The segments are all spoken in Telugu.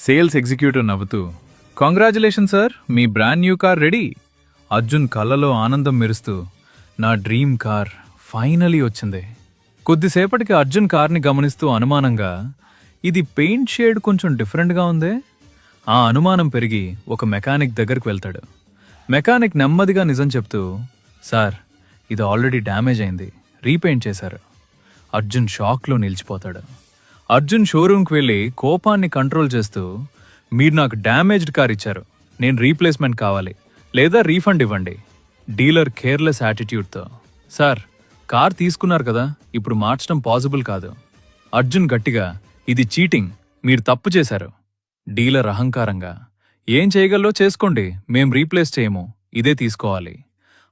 సేల్స్ ఎగ్జిక్యూటివ్ నవ్వుతూ, కాంగ్రాచులేషన్ సార్, మీ brand new car ready. Arjun కళ్ళలో ఆనందం మెరుస్తూ, నా డ్రీమ్ కార్ ఫైనలీ వచ్చింది. కొద్దిసేపటికి అర్జున్ కార్ని గమనిస్తూ అనుమానంగా, ఇది పెయింట్ షేడ్ కొంచెం డిఫరెంట్గా ఉందే. ఆ అనుమానం పెరిగి ఒక మెకానిక్ దగ్గరకు వెళ్తాడు. మెకానిక్ నెమ్మదిగా నిజం చెప్తూ, సార్, ఇది ఆల్రెడీ డ్యామేజ్ అయింది, రీపెయింట్ చేశారు. అర్జున్ షాక్లో నిలిచిపోతాడు. అర్జున్ షోరూమ్కి వెళ్ళి కోపాన్ని కంట్రోల్ చేస్తూ, మీరు నాకు డ్యామేజ్డ్ కార్ ఇచ్చారు, నేను రీప్లేస్మెంట్ కావాలి లేదా రీఫండ్ ఇవ్వండి. డీలర్ కేర్లెస్ యాటిట్యూడ్తో, సార్, కార్ తీసుకున్నారు కదా, ఇప్పుడు మార్చడం పాసిబుల్ కాదు. అర్జున్ గట్టిగా, ఇది చీటింగ్, మీరు తప్పు చేశారు. డీలర్ అహంకారంగా, ఏం చేయగలరో చేసుకోండి, మేం రీప్లేస్ చేయము, ఇదే తీసుకోవాలి.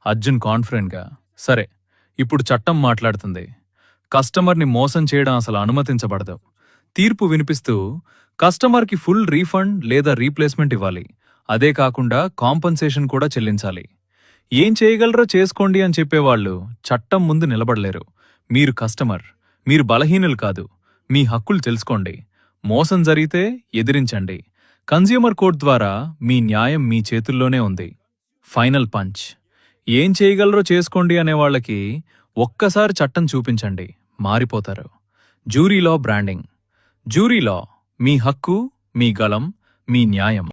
అర్జున్ కాన్ఫిడెంట్గా, సరే, ఇప్పుడు చట్టం మాట్లాడుతుంది, కస్టమర్ని మోసం చేయడం అసలు అనుమతించబడదు. తీర్పు వినిపిస్తూ, కస్టమర్కి ఫుల్ రీఫండ్ లేదా రీప్లేస్మెంట్ ఇవ్వాలి, అదే కాకుండా కాంపన్సేషన్ కూడా చెల్లించాలి. ఏం చేయగలరో చేసుకోండి అని చెప్పేవాళ్లు చట్టం ముందు నిలబడలేరు. మీరు కస్టమర్, మీరు బలహీనులు కాదు, మీ హక్కులు తెలుసుకోండి. మోసం జరిగితే ఎదిరించండి. కన్స్యూమర్ కోర్ట్ ద్వారా మీ న్యాయం మీ చేతుల్లోనే ఉంది. Final punch. ఏం చేయగలరో చేసుకోండి అనేవాళ్లకి ఒక్కసారి చట్టం చూపించండి, మారిపోతారు. జ్యూరీలో బ్రాండింగ్. జ్యూరీలో మీ హక్కు, మీ గలం, మీ న్యాయం.